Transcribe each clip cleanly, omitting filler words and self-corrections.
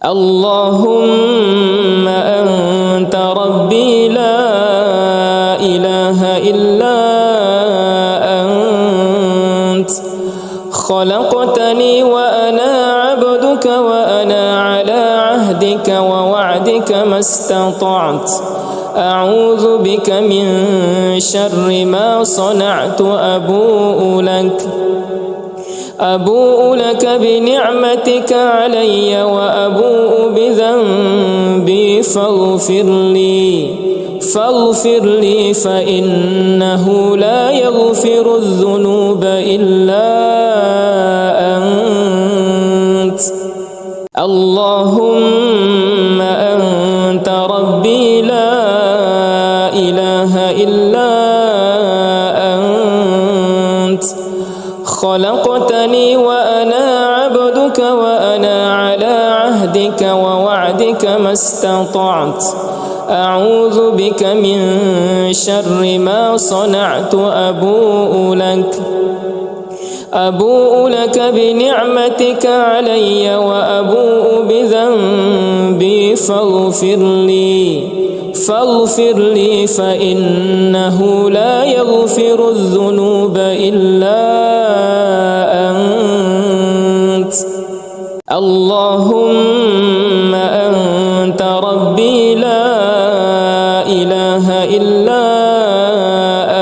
اللهم أنت ربي لا إله إلا أنت خلقتني وأنا عبدك وأنا على عهدك ووعدك ما استطعت أعوذ بك من شر ما صنعت أبوء لك بنعمتك علي وأبوء بذنبي فاغفر لي فإنه لا يغفر الذنوب إلا أنت اللهم أنت ربي لا إله إلا أنت خلقتني وأنا عبدك وأنا على عهدك ووعدك ما استطعت أعوذ بك من شر ما صنعت أبوء لك بنعمتك علي وأبوء بذنبي فاغفر لي فإنه لا يغفر الذنوب إلا أنت اللهم أنت ربي لا إله إلا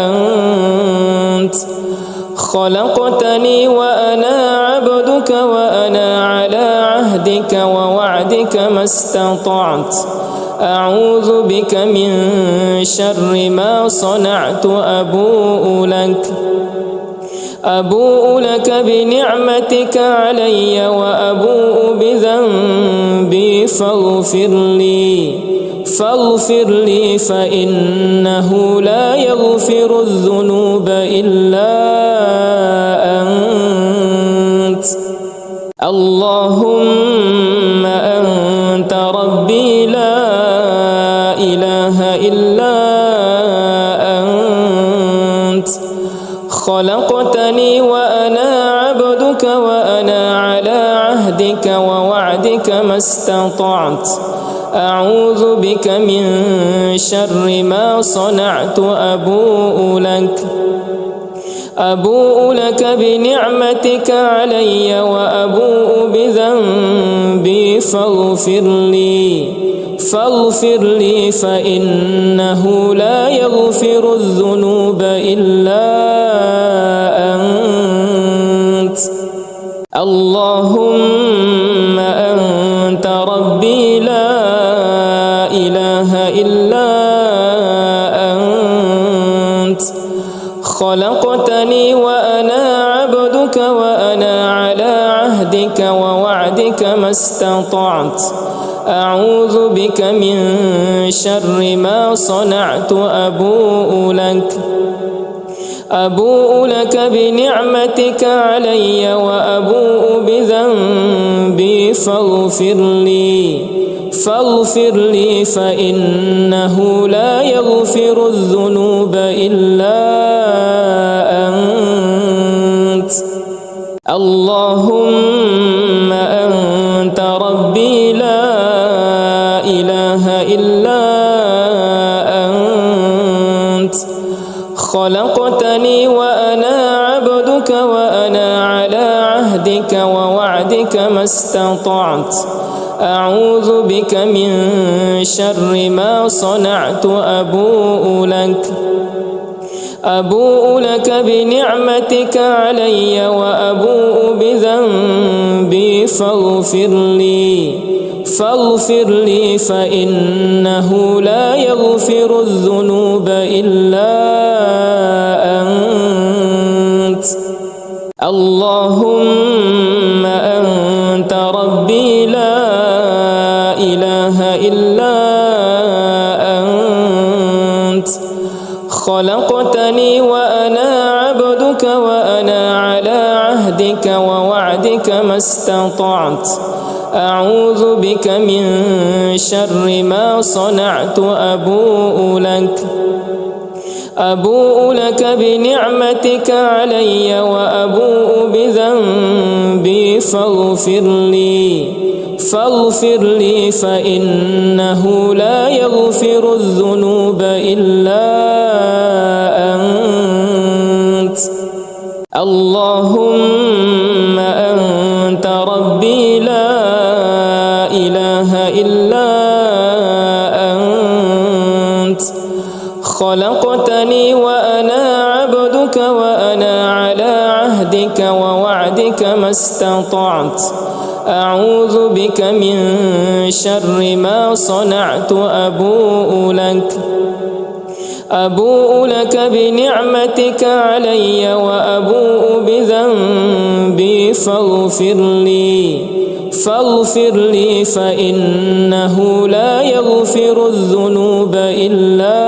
أنت خلقتني وأنا عبدك وأنا على عهدك ووعدك ما استطعت أعوذ بك من شر ما صنعت أبوء لك بنعمتك علي وأبوء بذنبي فاغفر لي فإنه لا يغفر الذنوب إلا أنت اللهم أنت ربي لا إله إلا أنت خلقتني وأنا عبدك وأنا على عهدك ووعدك ما استطعت أعوذ بك من شر ما صنعت أبوء لك بنعمتك علي وأبوء بذنبي فاغفر لي فإنه لا يغفر الذنوب إلا أنت اللهم أنت ربي لا إله إلا أنت خلقتني وأنا عبدك وأنا على عهدك ووعدك ما استطعت أعوذ بك من شر ما صنعت أبوء لك بنعمتك علي وأبوء بذنبي فاغفر لي فإنه لا يغفر الذنوب إلا أنت اللهم أنت ربي لا إله إلا أنت خلقتني وأنا عبدك وأنا على عهدك ووعدك ما استطعت أعوذ بك من شر ما صنعت أبوء لك بنعمتك علي وأبوء بذنبي فاغفر لي فإنه لا يغفر الذنوب إلا أنت اللهم أنت ربي لا إله إلا أنت خلقتني وأنا عبدك وأنا على عهدك ووعدك ما استطعت أعوذ بك من شر ما صنعت أبوء لك بنعمتك علي وأبوء بذنبي فاغفر لي فإنه لا يغفر الذنوب إلا أنت. اللهم أنت ربي لا إله إلا أنت، خلقتني وأنا عبدك وأنا على عهدك ووعدك ما استطعت، أعوذ بك من شر ما صنعت، أبوء لك بنعمتك علي وأبوء بذنبي فاغفر لي فإنه لا يغفر الذنوب إلا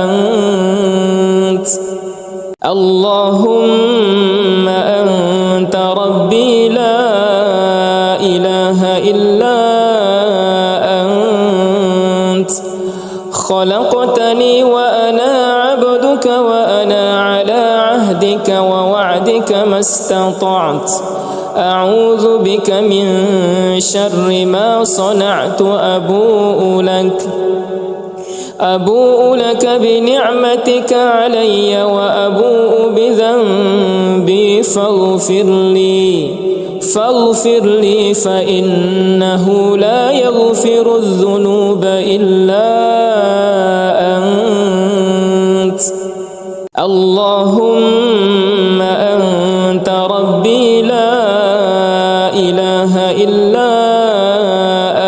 أنت. اللهم أنت ربي لا إله إلا أنت، خلقتني وأنا عبدك وأنا على عهدك ووعدك ما استطعت، أعوذ بك من شر ما صنعت، أبوء لك بنعمتك علي وأبوء بذنبي فاغفر لي فإنه لا يغفر الذنوب إلا أنت. اللهم أنت ربي لا إله إلا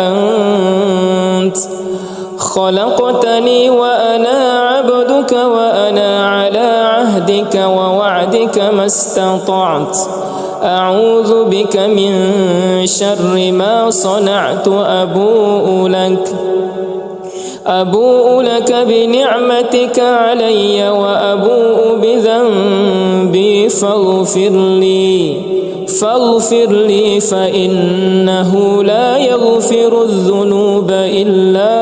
أنت، خلقتني وأنا عبدك وأنا على عهدك ووعدك ما استطعت، أعوذ بك من شر ما صنعت، أبوء لك بنعمتك علي وأبوء بذنبي فاغفر لي فإنه لا يغفر الذنوب إلا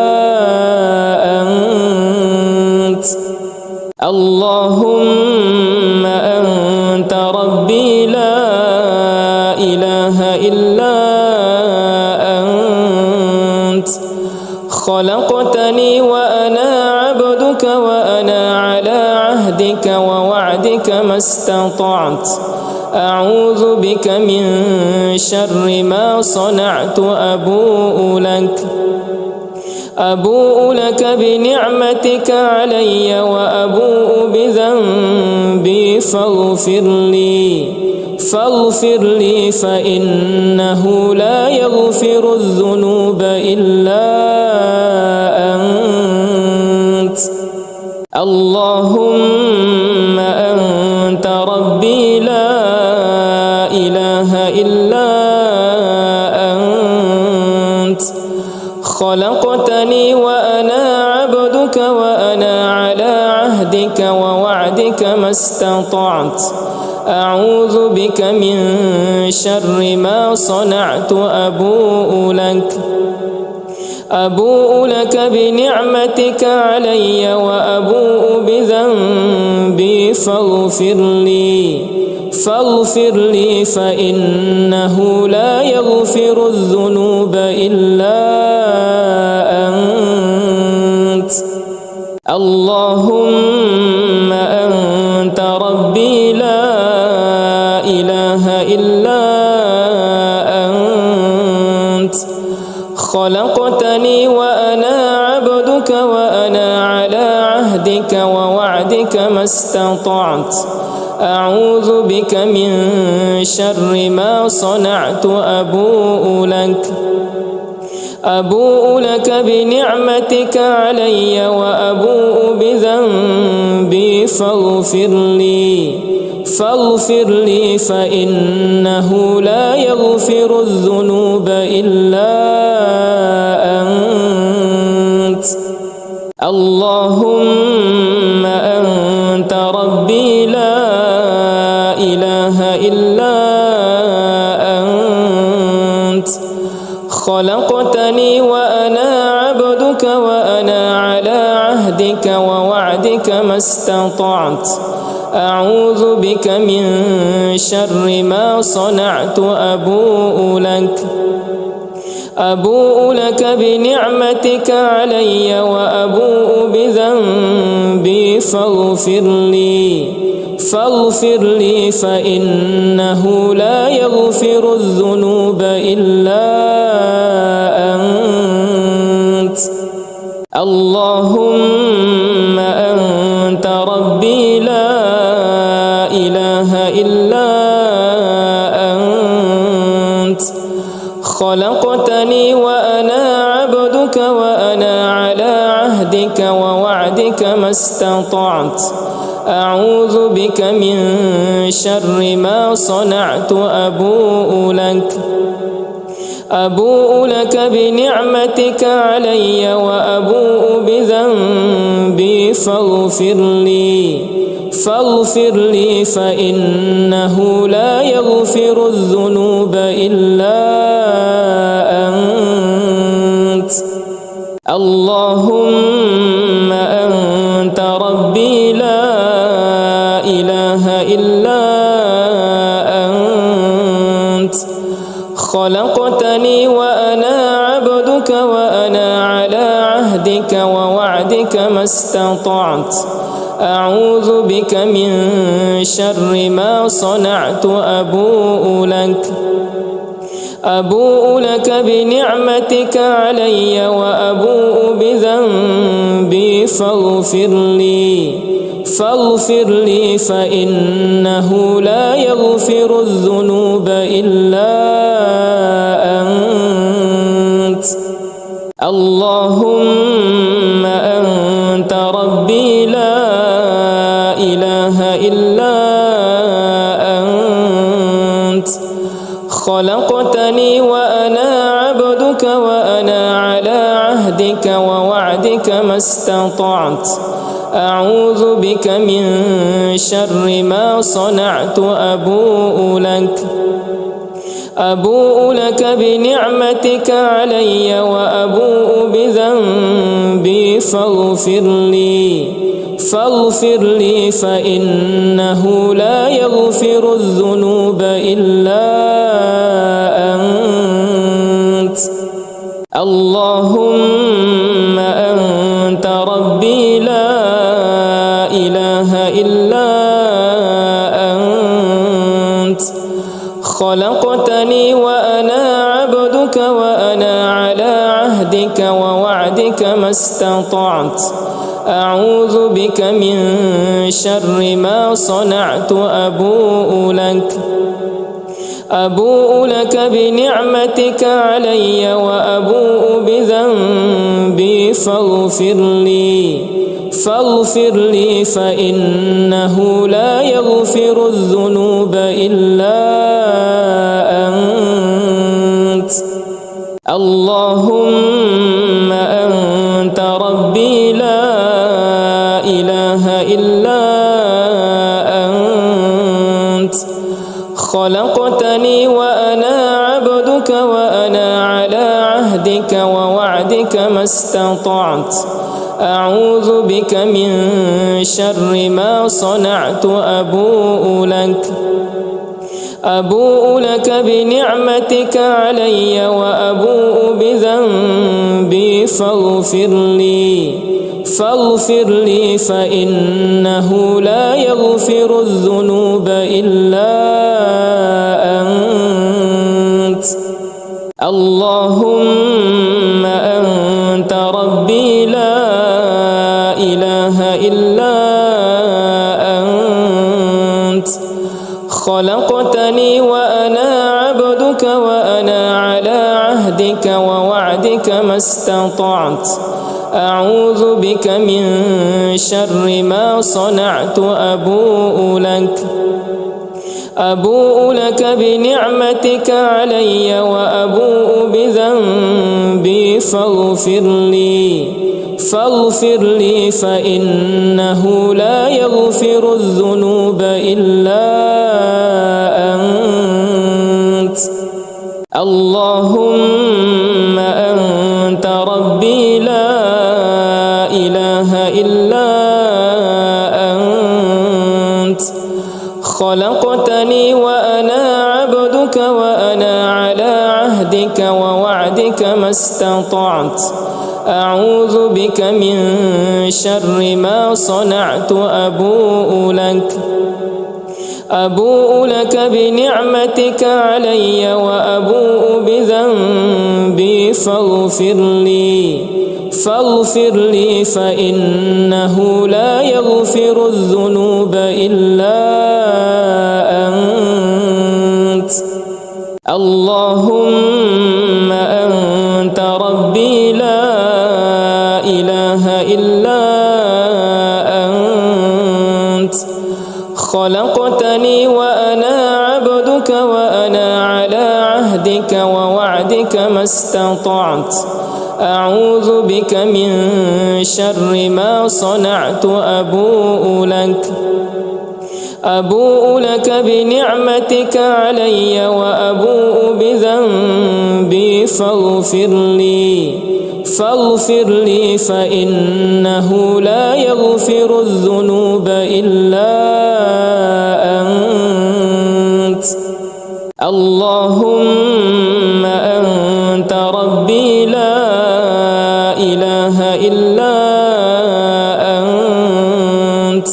أنت. اللهم أنت ربي لا إله إلا أنت، خلقتني وأنا عبدك وأنا على عهدك ووعدك ما استطعت، أعوذ بك من شر ما صنعت، أبوء لك بنعمتك علي وأبوء بذنبي فاغفر لي فإنه لا يغفر الذنوب إلا أنت. اللهم أنت ربي لا إله إلا أنت، خلقتني وأنا عبدك وأنا على عهدك ووعدك ما استطعت، أعوذ بك من شر ما صنعت، أبوء لك بنعمتك علي وأبوء بذنبي فاغفر لي فإنه لا يغفر الذنوب إلا أنت. اللهم أنت ربي لا إله إلا أنت، خلقتني وأنا عبدك وأنا على عهدك ووعدك ما استطعت، أعوذ بك من شر ما صنعت، أبوء لك بنعمتك علي وأبوء بذنبي فاغفر لي فإنه لا يغفر الذنوب إلا أنت. اللهم أنت ربي لا إله إلا أنت، خلقتني وأنا عبدك وأنا على عهدك ووعدك ما استطعت، أعوذ بك من شر ما صنعت، أبوء لك بنعمتك علي وأبوء بذنبي فاغفر لي فإنه لا يغفر الذنوب إلا أنت. اللهم أنت ربي لا إله إلا أنت، خلقتني وأنا عبدك وأنا على عهدك ووعدك ما استطعت، أعوذ بك من شر ما صنعت. أبوء لك بنعمتك علي وأبوء بذنبي فاغفر لي فإنه لا يغفر الذنوب إلا أنت. اللهم أنت ربي لا إله إلا أنت، خلقتني وأنا عبدك وأنا على عهدك ووعدك ما استطعت، أعوذ بك من شر ما صنعت. أبوء لك بنعمتك علي وأبوء بذنبي فاغفر لي فإنه لا يغفر الذنوب إلا أنت. اللهم أنت ربي لا إله إلا أنت، خلقتني وأنا عبدك وأنا على عهدك ووعدك ما استطعت، أعوذ بك من شر ما صنعت. أبوء لك بنعمتك علي وأبوء بذنبي فاغفر لي فإنه لا يغفر الذنوب إلا أنت. اللهم أنت ربي لا إله إلا أنت، خلقتني وأنا عبدك وأنا على عهدك ووعدك ما استطعت، أعوذ بك من شر ما صنعت. أبوء لك بنعمتك علي وأبوء بذنبي فاغفر لي فإنه لا يغفر الذنوب إلا أنت. اللهم أنت ربي لا إله إلا أنت، خلقتني وأنا عبدك وأنا على عهدك ووعدك ما استطعت، أعوذ بك من شر ما صنعت. أبوء لك بنعمتك علي وأبوء بذنبي فاغفر لي فإنه لا يغفر الذنوب إلا أنت. اللهم أنت ربي لا إله إلا أنت، خلقتني وأنا عبدك وأنا على عهدك ووعدك ما استطعت، أعوذ بك من شر ما صنعت. أبوء لك بنعمتك علي وأبوء بذنبي فاغفر لي فإنه لا يغفر الذنوب إلا أنت. اللهم أنت ربي لا إله إلا أنت، خلقتني وأنا عبدك وأنا على عهدك ووعدك استطعت أعوذ بك من شر ما صنعت أبوء لك بنعمتك علي وأبوء بذنبي فاغفر لي فإنه لا يغفر الذنوب إلا أنت اللهم أنت ربي لا إله إلا أنت خلقتني وأنا عبدك وأنا على عهدك ووعدك ما استطعت أعوذ بك من شر ما صنعت أبوء لك بنعمتك علي وأبوء بذنبي فاغفر لي فإنه لا يغفر الذنوب إلا أنت اللهم أنت ربي لا إله إلا أنت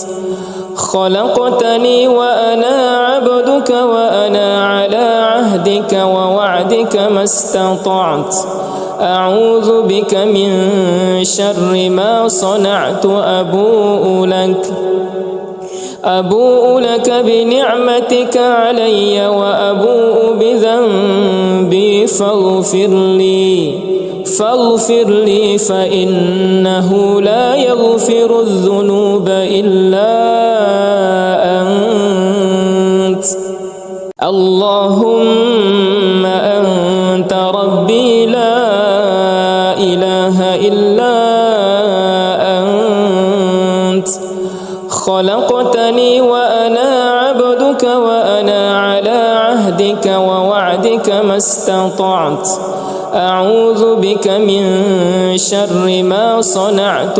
خلقتني وأنا عبدك وأنا على عهدك ووعدك ما استطعت أعوذ بك من شر ما صنعت أبوء لك بنعمتك علي وأبوء بذنبي فاغفر لي فإنه لا يغفر الذنوب إلا أنت اللهم أنت ربي لا إله إلا أنت خلقتني وأنا عبدك وأنا على عهدك ووعدك ما استطعت أعوذ بك من شر ما صنعت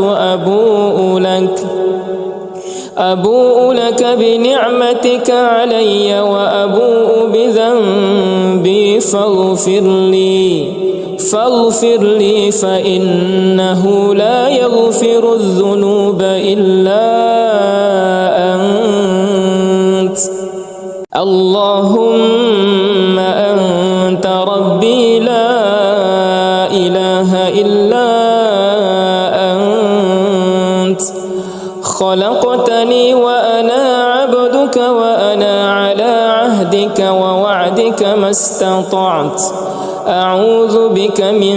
أبوء لك بنعمتك علي وأبوء بذنبي فاغفر لي فإنه لا يغفر الذنوب إلا أنت اللهم أنت ربي لا إله إلا أنت خلقتني وأنا عبدك وأنا على عهدك ووعدك ما استطعت أعوذ بك من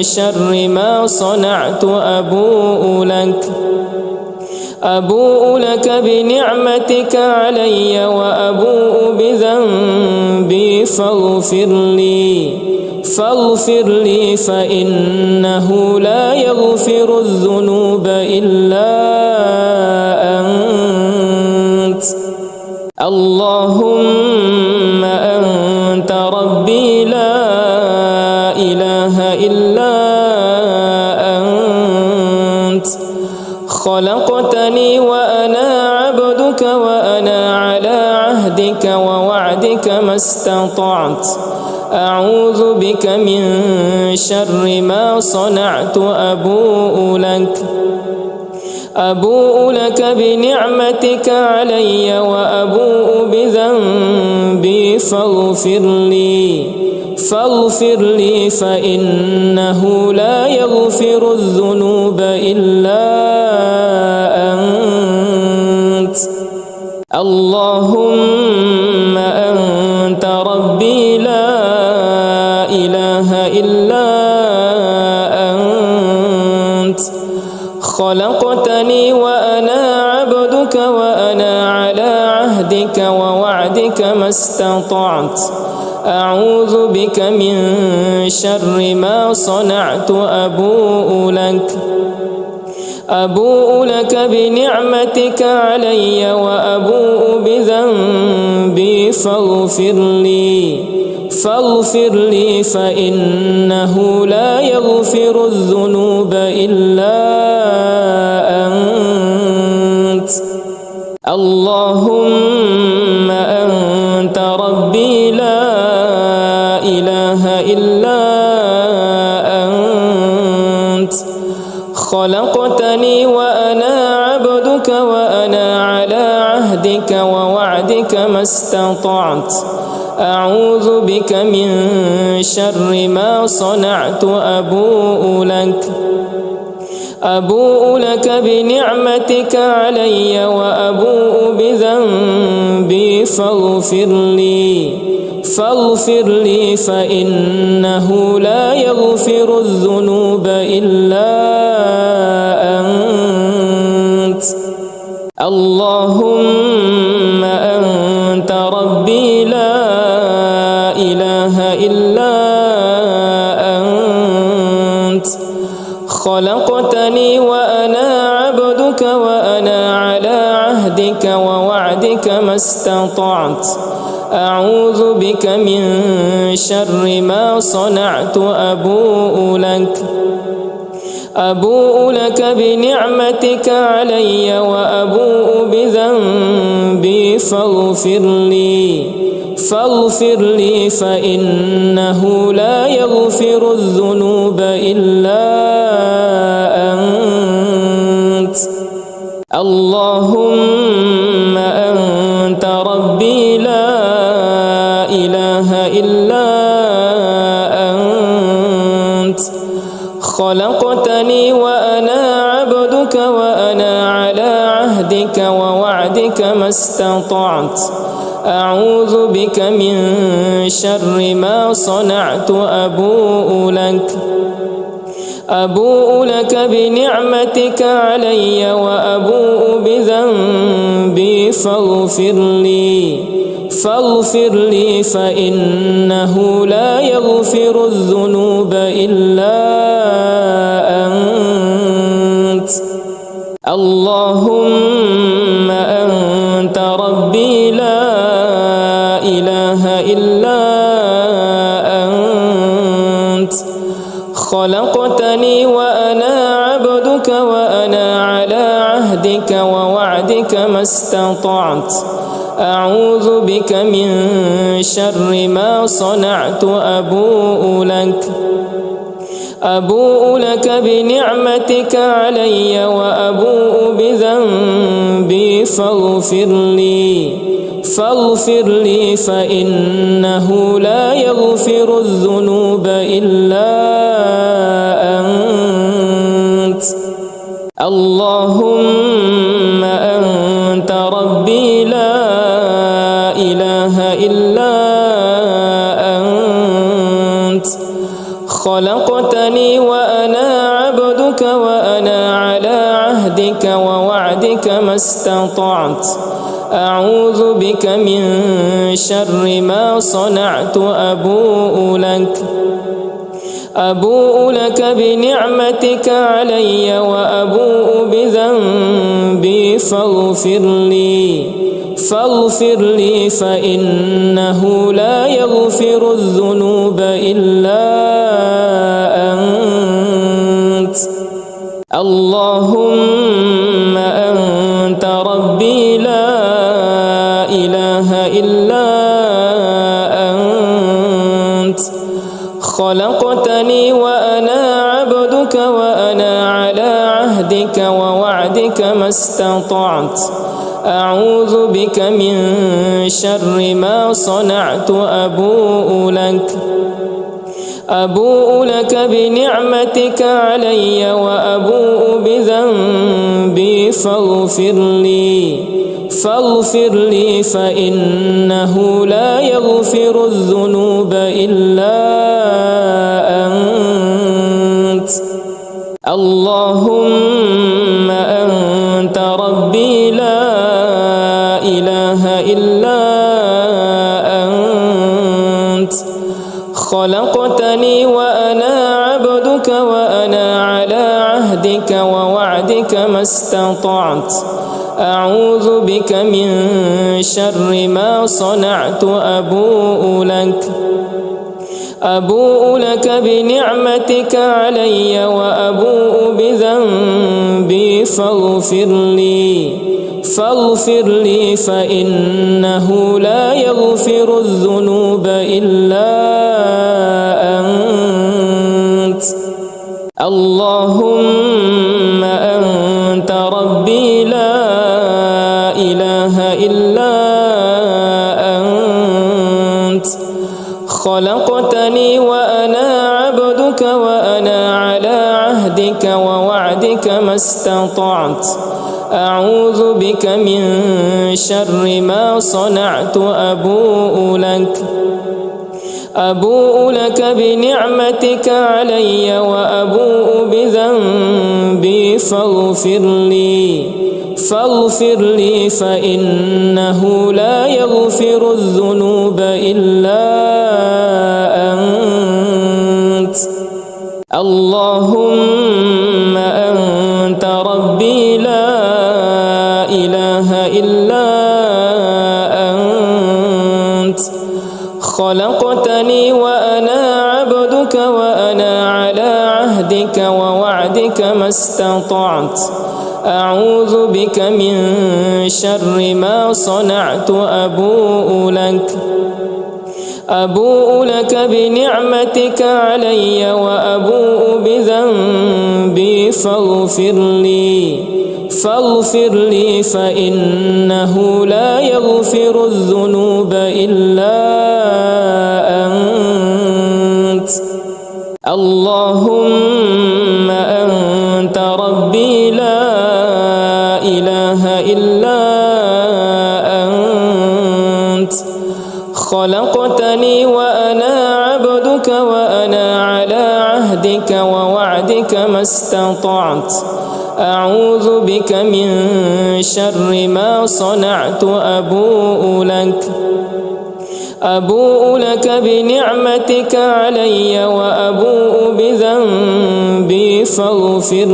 شر ما صنعت أبوء لك بنعمتك علي وأبوء بذنبي فاغفر لي فإنه لا يغفر الذنوب إلا أنت اللهم أنت ربي لا إله إلا أنت خلقتني وأنا عبدك وأنا على عهدك ووعدك ما استطعت أعوذ بك من شر ما صنعت أبوء لك بنعمتك علي وأبوء بذنبي فاغفر لي فإنه لا يغفر الذنوب إلا أنت اللهم أنت ربي لا إله إلا أنت خلقتني وأنا عبدك وأنا على عهدك ووعدك ما استطعت أعوذ بك من شر ما صنعت أبوء لك بنعمتك علي وأبوء بذنبي فاغفر لي فإنه لا يغفر الذنوب إلا أنت اللهم أنت ربي لا إله إلا خلقتني وأنا عبدك وأنا على عهدك ووعدك ما استطعت أعوذ بك من شر ما صنعت أبوء لك بنعمتك علي وأبوء بذنبي فاغفر لي فإنه لا يغفر الذنوب إلا أنت اللهم أنت ربي لا إله إلا أنت خلقتني وأنا عبدك وأنا على عهدك ووعدك ما استطعت أعوذ بك من شر ما صنعت أبوء لك بنعمتك علي وأبوء بذنبي فاغفر لي فإنه لا يغفر الذنوب إلا أنت اللهم أنت ربي لا إله إلا أنت خلقتني وأنا عبدك وأنا على عهدك ووعدك ما استطعت أعوذ بك من شر ما صنعت أبوء لك بنعمتك علي وأبوء بذنبي فاغفر لي فإنه لا يغفر الذنوب إلا أنت اللهم أنت ربي لا إله إلا أنت خلقتني وأنا عبدك وأنا على عهدك ووعدك ما استطعت أعوذ بك من شر ما صنعت أبوء لك بنعمتك علي وأبوء بذنبي فاغفر لي فإنه لا يغفر الذنوب إلا أنت اللهم أنت ربي لا إله إلا أنت خلقتني وأنا عبدك وأنا على عهدك ووعدك ما استطعت أعوذ بك من شر ما صنعت أبوء لك بنعمتك علي وأبوء بذنبي فاغفر لي فإنه لا يغفر الذنوب إلا أنت اللهم أنت ربي لا إله إلا أنت خلقتني وأنا عبدك وأنا على عهدك ووعدك ما استطعت أعوذ بك من شر ما صنعت أبوء لك بنعمتك علي وأبوء بذنبي فاغفر لي فإنه لا يغفر الذنوب إلا أنت اللهم أنت ربي لا إله إلا أنت خلقتني وأنا عبدك وأنا على عهدك ووعدك ما استطعت أعوذ بك من شر ما صنعت أبوء لك بنعمتك علي وأبوء بذنبي فاغفر لي فإنه لا يغفر الذنوب إلا اللهم أنت ربي لا إله إلا أنت خلقتني وأنا عبدك وأنا على عهدك ووعدك ما استطعت أعوذ بك من شر ما صنعت أبوء لك بنعمتك علي وأبوء بذنبي فاغفر لي فإنه لا يغفر الذنوب إلا أنت اللهم أنت ربي لا إله إلا أنت خلقتني وأنا عبدك وأنا على عهدك ووعدك ما استطعت أعوذ بك من شر ما صنعت أبوء لك بنعمتك علي وأبوء بذنبي فاغفر لي فإنه لا يغفر الذنوب إلا أنت اللهم أنت ربي لا إله إلا أنت خلقتني وأنا عبدك وأنا على عهدك ووعدك ما استطعت أعوذ بك من شر ما صنعت أبوء لك بنعمتك علي وأبوء بذنبي فاغفر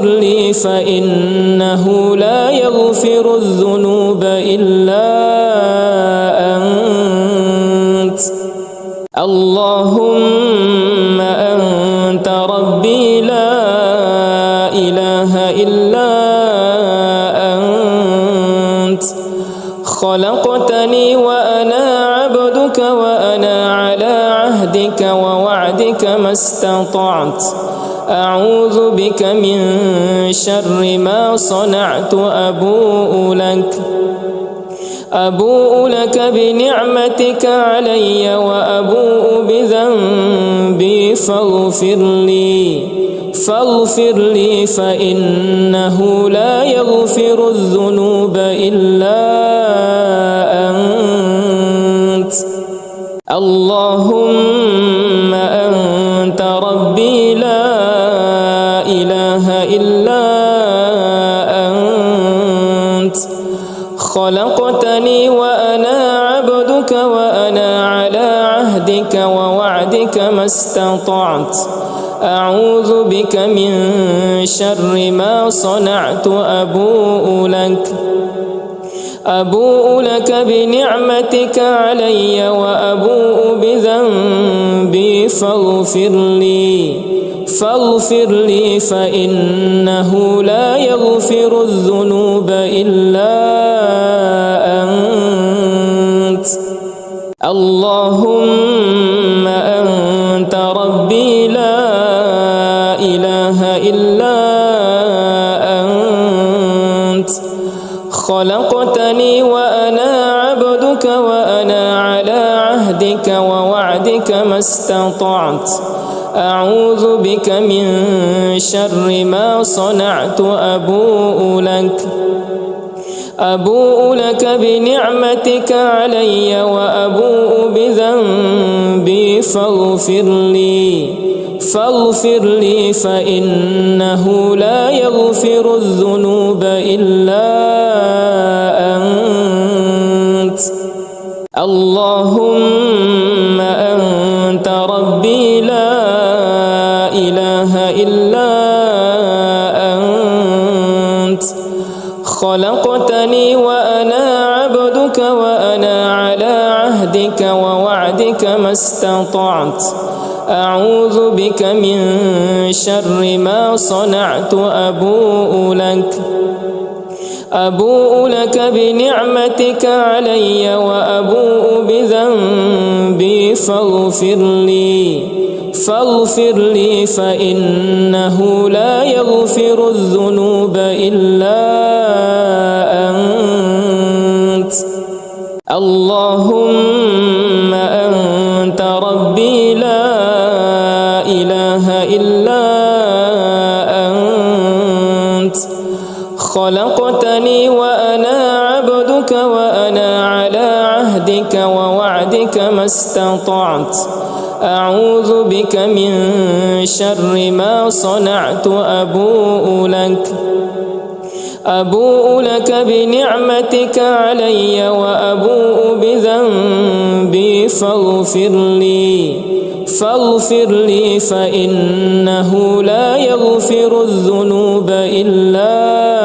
لي فإنه لا يغفر الذنوب إلا أنت اللهم أنت ربي لا إله إلا أنت خلقتني وأنا عبدك وأنا على عهدك ووعدك ما استطعت أعوذ بك من شر ما صنعت أبوء لك بنعمتك علي وأبوء بذنبي فاغفر لي فإنه لا يغفر الذنوب إلا أنت اللهم أنت ربي لا إله إلا أنت خلقتني وأنا عبدك وأنا على عهدك ووعدك ما استطعت أعوذ بك من شر ما صنعت أبوء لك بنعمتك علي وأبوء بذنبي فاغفر لي فإنه لا يغفر الذنوب إلا أنت اللهم أنت ربي لا إله إلا أنت خلقتني وأنا عبدك وأنا على عهدك ووعدك ما استطعت أعوذ بك من شر ما صنعت أبوء لك بنعمتك علي وأبوء بذنبي فاغفر لي فإنه لا يغفر الذنوب إلا أنت اللهم أنت ربي لا إله إلا أنت خلقتني وأنا عبدك وأنا على عهدك ووعدك ما استطعت أعوذ بك من شر ما صنعت أبوء لك بنعمتك علي وأبوء بذنبي فاغفر لي فإنه لا يغفر الذنوب إلا أنت. اللهم أنت ربي لا إله إلا أنت، خلقتني وأنا عبدك وأنا على عهدك ووعدك ما استطعت، أعوذ بك من شر ما صنعت، أبوء لك بنعمتك علي وأبوء بذنبي فاغفر لي فإنه لا يغفر الذنوب إلا